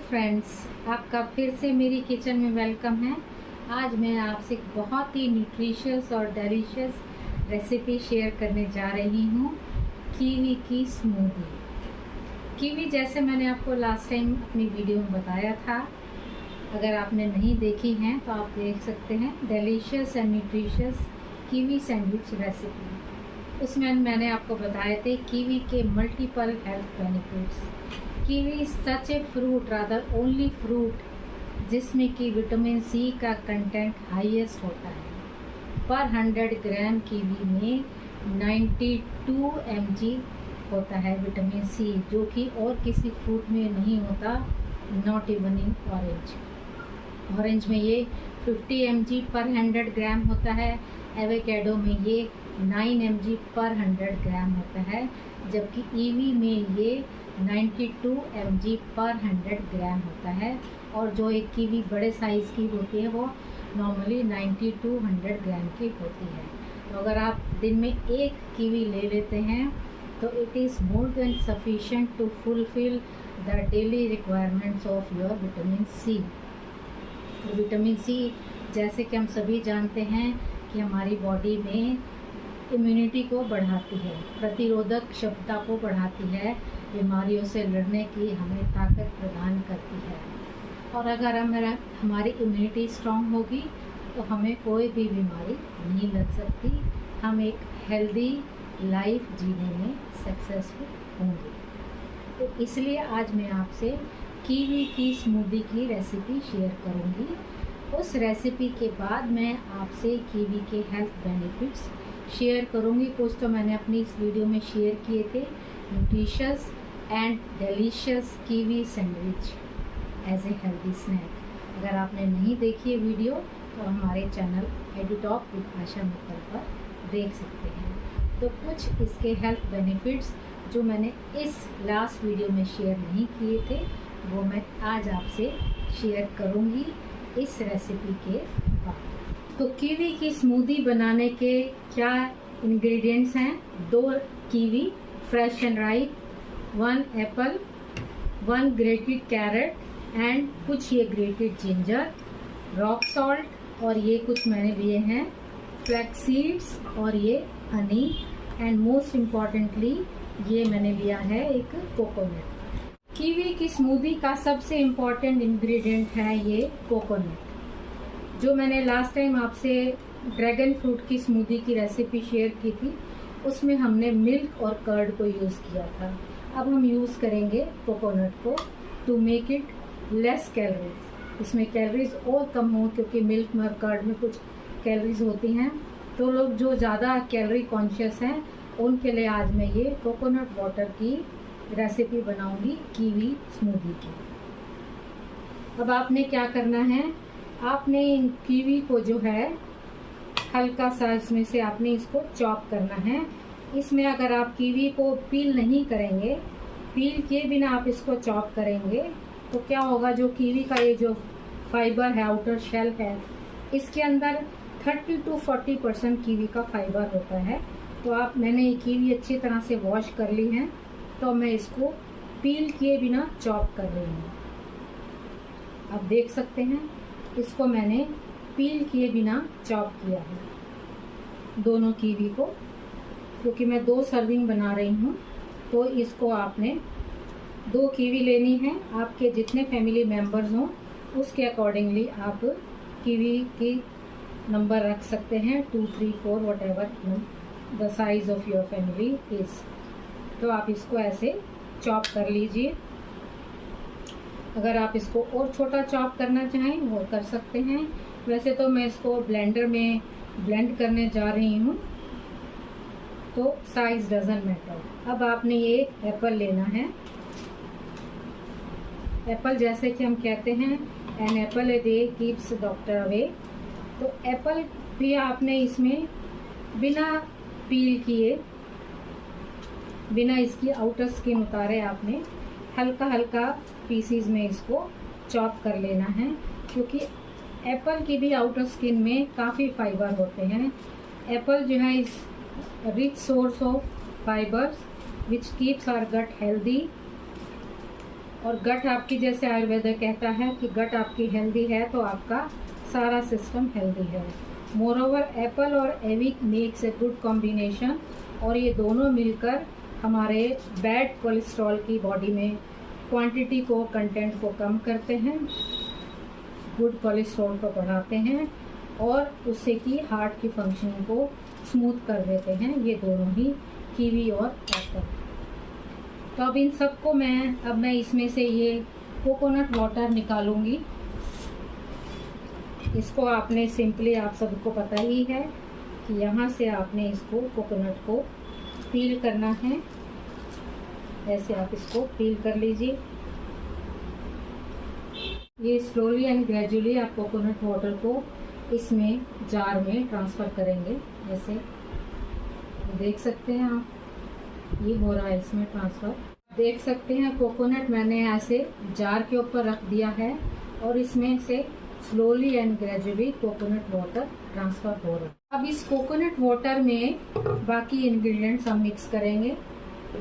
Friends, आपका फिर से मेरी किचन में वेलकम है। आज मैं आपसे एक बहुत ही न्यूट्रिशियस और डिलीशियस रेसिपी शेयर करने जा रही हूँ, कीवी की स्मूदी। कीवी जैसे मैंने आपको लास्ट टाइम अपनी वीडियो में बताया था, अगर आपने नहीं देखी हैं तो आप देख सकते हैं। Delicious and nutritious kiwi sandwich recipe, उसमें मैंने आपको बताए थे कीवी के multiple health benefits. Kiwi is such a fruit, rather only fruit, जिसमें कि विटामिन सी का कंटेंट हाईएस्ट होता है। पर 100 ग्राम कीवी में 92 mg होता है विटामिन सी, जो कि और किसी फ्रूट में नहीं होता, not even in orange. Orange में ये 50 mg पर 100 ग्राम होता है, एवोकाडो में ये 9 mg पर 100 ग्राम होता है, जबकि कीवी में ये 92 mg पर 100 ग्राम होता है। और जो एक कीवी बड़े साइज़ की होती है वो नॉर्मली 90 to 100 ग्राम की होती है। तो अगर आप दिन में एक कीवी ले लेते हैं तो it is more than sufficient to fulfil the daily requirements of your vitamin C. Vitamin C, जैसे कि हम सभी जानते हैं कि हमारी बॉडी में इम्यूनिटी को बढ़ाती है, प्रतिरोधक क्षमता को बढ़ाती है, बीमारियों से लड़ने की हमें ताकत प्रदान करती है। और अगर हमारी इम्यूनिटी स्ट्रांग होगी तो हमें कोई भी बीमारी नहीं लग सकती, हम एक हेल्दी लाइफ जीने में सक्सेसफुल होंगे। तो इसलिए आज मैं आपसे कीवी की स्मूदी की रेसिपी शेयर करूंगी। उस रेसिपी के बाद मैं आपसे कीवी के हेल्थ बेनिफिट्स शेयर करूंगी। कुछ तो मैंने अपनी इस वीडियो में शेयर किए थे, nutritious and delicious kiwi sandwich as a healthy snack. अगर आपने नहीं देखी है वीडियो तो हमारे channel Edutalk with Asha Mittal पर देख सकते हैं। तो कुछ इसके हेल्थ बेनिफिट्स जो मैंने इस लास्ट वीडियो में शेयर नहीं किए थे वो मैं आज आपसे शेयर करूंगी इस रेसिपी के बाद। तो कीवी की स्मूदी बनाने के क्या इंग्रेडिएंट्स हैं? 2 kiwi fresh and ripe, 1 apple, 1 grated carrot and कुछ ये ग्रेटेड जिंजर, रॉक सॉल्ट, और ये कुछ मैंने लिए हैं फ्लैक्स सीड्स, और ये हनी, एंड मोस्ट इम्पॉर्टेंटली ये मैंने लिया है एक कोकोनट। कीवी की स्मूदी का सबसे इम्पॉर्टेंट इंग्रेडिएंट है ये कोकोनट। जो मैंने लास्ट टाइम आपसे ड्रैगन फ्रूट की स्मूदी की रेसिपी शेयर की थी, उसमें हमने मिल्क और कर्ड को यूज़ किया था। अब हम यूज़ करेंगे कोकोनट को to make it less calories. इसमें कैलोरीज और कम हो, क्योंकि मिल्क में और कर्ड में कुछ कैलोरीज होती हैं। तो लोग जो ज़्यादा कैलोरी कॉन्शियस हैं उनके लिए आज मैं ये कोकोनट वाटर की रेसिपी बनाऊंगी कीवी स्मूदी की। अब आपने क्या करना है, आपने इन कीवी को जो है हल्का सा इसमें से आपने इसको चॉप करना है। इसमें अगर आप कीवी को पील नहीं करेंगे, पील किए बिना आप इसको चॉप करेंगे तो क्या होगा, जो कीवी का ये जो फाइबर है, आउटर शेल है, इसके अंदर 30 to 40% कीवी का फाइबर होता है। तो मैंने ये कीवी अच्छी तरह से वॉश कर ली है, तो मैं इसको पील किए बिना चॉप कर रही हूँ। आप देख सकते हैं इसको मैंने पील किए बिना चॉप किया है दोनों कीवी को, क्योंकि मैं 2 सर्विंग बना रही हूँ। तो इसको आपने 2 कीवी लेनी है, आपके जितने फैमिली मेम्बर्स हों उसके अकॉर्डिंगली आप कीवी की नंबर रख सकते हैं, 2, 3, 4 what ever the size of your family is. तो आप इसको ऐसे चॉप कर लीजिए। अगर आप इसको और छोटा चॉप करना चाहें वो कर सकते हैं। वैसे तो मैं इसको ब्लेंडर में ब्लेंड करने जा रही हूँ, तो साइज डजंट मैटर। अब आपने ये एप्पल लेना है। एप्पल, जैसे कि हम कहते हैं an apple a day keeps doctor away, तो एप्पल भी आपने इसमें बिना पील किए, बिना इसकी आउटर स्किन उतारे आपने हल्का हल्का पीसीज में इसको चॉप कर लेना है, क्योंकि एप्पल की भी आउटर स्किन में काफ़ी फाइबर होते हैं। एप्पल जो है is rich source of fibres which keeps our gut healthy, और गट आपकी, जैसे आयुर्वेद कहता है कि गट आपकी हेल्दी है तो आपका सारा सिस्टम हेल्दी है। मोरओवर एप्पल और Avik makes a good combination, और ये दोनों मिलकर हमारे बैड कोलेस्ट्रॉल की बॉडी में क्वांटिटी को, कंटेंट को कम करते हैं, गुड कोलेस्ट्रॉल को बढ़ाते हैं और उससे कि हार्ट की फंक्शनिंग को स्मूथ कर देते हैं, ये दोनों ही कीवी और एप्पल। तो अब इन सबको मैं इसमें से ये कोकोनट वाटर निकालूंगी। इसको आपने सिंपली, आप सबको पता ही है कि यहाँ से आपने इसको कोकोनट को पील करना है। ऐसे आप इसको पील कर लीजिए। ये स्लोली एंड ग्रेजुअली आप कोकोनट वाटर को इसमें जार में ट्रांसफ़र करेंगे। जैसे देख सकते हैं आप, ये हो रहा है इसमें ट्रांसफ़र। देख सकते हैं कोकोनट मैंने ऐसे जार के ऊपर रख दिया है और इसमें से slowly and gradually coconut water transfer हो रहा है। अब इस कोकोनट वाटर में बाकी इंग्रेडिएंट्स हम मिक्स करेंगे।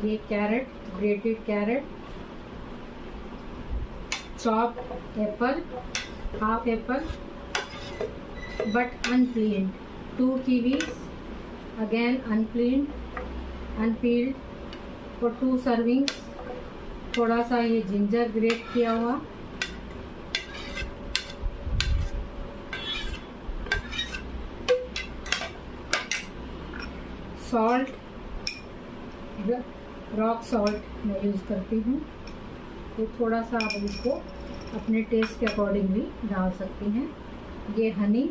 ये carrot, grated carrot, chop apple, half apple but unpeeled, 2 kiwis again unpeeled for 2 servings, थोड़ा सा ये जिंजर ग्रेट किया हुआ, सॉल्ट, रॉक सॉल्ट मैं यूज़ करती हूँ, तो थोड़ा सा आप इसको अपने टेस्ट के अकॉर्डिंगली डाल सकती हैं। ये हनी,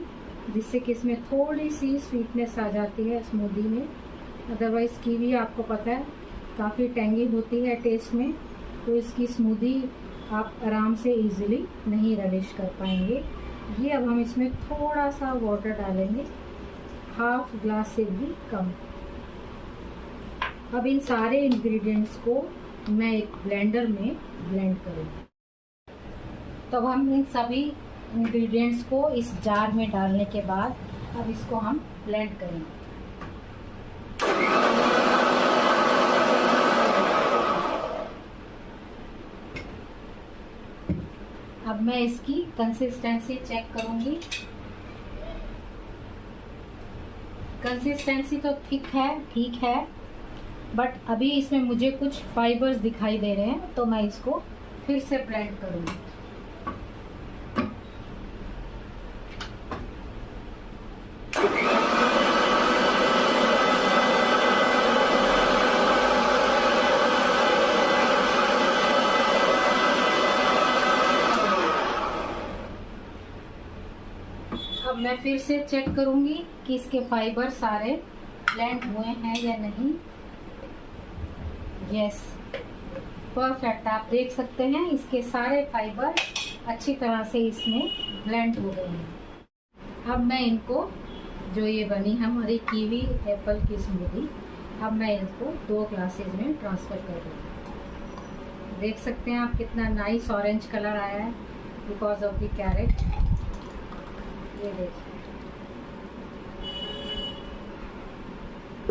जिससे कि इसमें थोड़ी सी स्वीटनेस आ जाती है स्मूदी में। अदरवाइज़ कीवी आपको पता है काफ़ी टेंगी होती है टेस्ट में, तो इसकी स्मूदी आप आराम से इजीली नहीं रलिश कर पाएंगे। ये अब हम इसमें थोड़ा सा वाटर डालेंगे, हाफ ग्लास से भी कम। अब इन सारे इंग्रेडिएंट्स को मैं एक ब्लेंडर में ब्लेंड करूँगी। तो अब हम इन सभी इंग्रेडिएंट्स को इस जार में डालने के बाद अब इसको हम ब्लेंड करेंगे। अब मैं इसकी कंसिस्टेंसी चेक करूंगी। कंसिस्टेंसी तो ठीक है, बट अभी इसमें मुझे कुछ फाइबर्स दिखाई दे रहे हैं, तो मैं इसको फिर से ब्लेंड करूंगी। अब मैं फिर से चेक करूंगी कि इसके फाइबर सारे ब्लेंड हुए हैं या नहीं। Yes, perfect. आप देख सकते हैं इसके सारे फाइबर अच्छी तरह से इसमें ब्लेंड हो गए हैं। अब मैं इनको, जो ये बनी हमारी कीवी एप्पल की स्मूदी, अब मैं इसको 2 ग्लासेस में ट्रांसफ़र कर दूँगी। देख सकते हैं आप कितना नाइस ऑरेंज कलर आया है बिकॉज ऑफ द कैरेट। ये देखिए,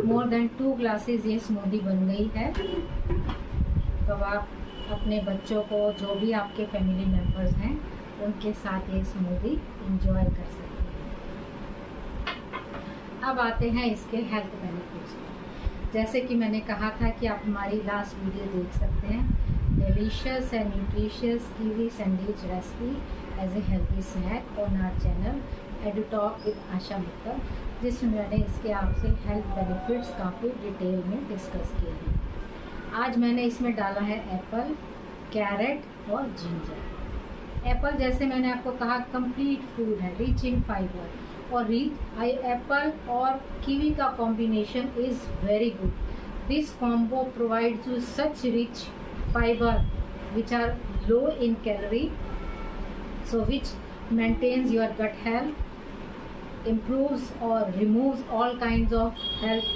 मोर देन 2 ग्लासेस ये स्मूदी बन गई है। तो आप अपने बच्चों को, जो भी आपके फैमिली मेम्बर्स हैं, उनके साथ ये स्मूदी एंजॉय कर सकते हैं। अब आते हैं इसके हेल्थ बेनिफिट्स पर। जैसे कि मैंने कहा था कि आप हमारी लास्ट वीडियो देख सकते हैं, delicious and nutritious kiwi sandwich recipe as a healthy snack on our channel Edutalk with Asha Mittal, जिसमें मैंने इसके आपसे हेल्थ बेनिफिट्स काफ़ी डिटेल में डिस्कस किए हैं। आज मैंने इसमें डाला है एप्पल, कैरेट और जिंजर। एप्पल, जैसे मैंने आपको कहा, कंप्लीट फूड है, रिच इन फाइबर, और एप्पल और कीवी का combination is very good. This combo provides you such rich fibre which are low in calorie, so which maintains your gut health, improves or removes all kinds of health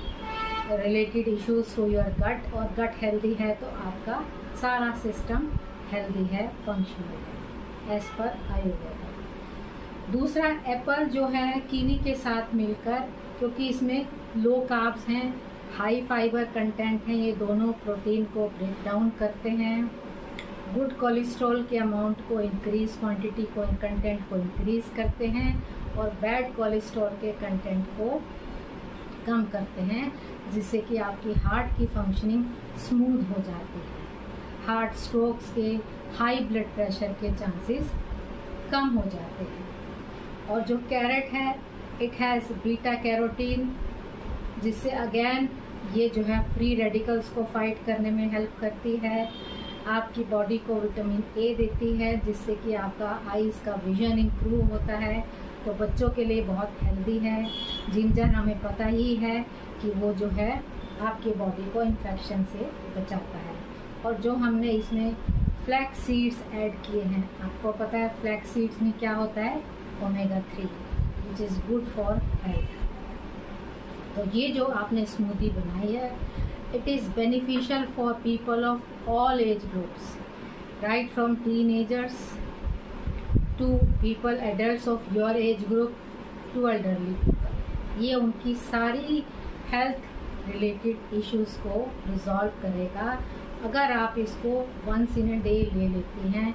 related issues to your gut, और gut healthy है तो आपका सारा system healthy है, functional है as per Ayurveda. दूसरा, Apple जो है कीवी के साथ मिलकर, क्योंकि इसमें लो कार्ब्स हैं, हाई फाइबर कंटेंट हैं, ये दोनों प्रोटीन को ब्रेक डाउन करते हैं, गुड कोलेस्ट्रॉल के अमाउंट को इंक्रीज, क्वांटिटी को, कंटेंट को इंक्रीज करते हैं और बैड कोलेस्ट्रॉल के कंटेंट को कम करते हैं, जिससे कि आपकी हार्ट की फंक्शनिंग स्मूथ हो जाती है। हार्ट स्ट्रोक्स के, हाई ब्लड प्रेशर के चांसेस कम हो जाते हैं। और जो कैरेट है, इट हैज़ बीटा कैरोटीन, जिससे अगेन ये जो है फ्री रेडिकल्स को फाइट करने में हेल्प करती है। आपकी बॉडी को विटामिन ए देती है, जिससे कि आपका आईज़ का विजन इम्प्रूव होता है। तो बच्चों के लिए बहुत हेल्दी है। जिंजर हमें पता ही है कि वो जो है आपकी बॉडी को इन्फेक्शन से बचाता है। और जो हमने इसमें फ्लैक्स सीड्स ऐड किए हैं, आपको पता है फ्लैक्स सीड्स में क्या होता है, omega 3, which is good for health. तो ये जो आपने स्मूदी बनाई है, it is beneficial for people of all age groups, right from teenagers to people adults of your age group to elderly people। ये उनकी सारी हेल्थ रिलेटेड इश्यूज को रिजॉल्व करेगा अगर आप इसको वंस इन अ डे ले लेती हैं,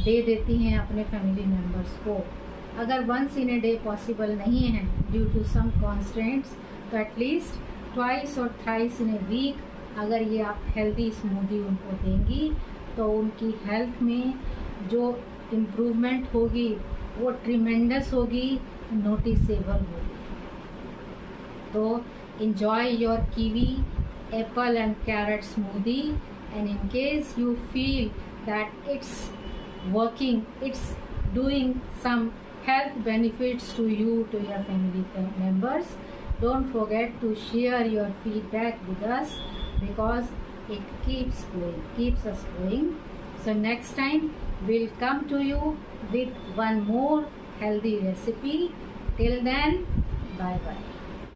दे देती हैं अपने फैमिली मेम्बर्स को। अगर once in a day possible नहीं है ड्यू टू सम कॉन्स्ट्रेंट्स, तो एटलीस्ट ट्वाइस और थ्राइस इन ए वीक अगर ये आप हेल्दी स्मूदी उनको देंगी, तो उनकी हेल्थ में जो इम्प्रूवमेंट होगी वो ट्रिमेंडस होगी, नोटिसेबल होगी। तो enjoy your kiwi, apple and carrot smoothie, and in case you feel that it's working, it's doing some health benefits to you, to your family members, don't forget to share your feedback with us, because it keeps us going. So next time we'll come to you with one more healthy recipe. Till then, bye bye.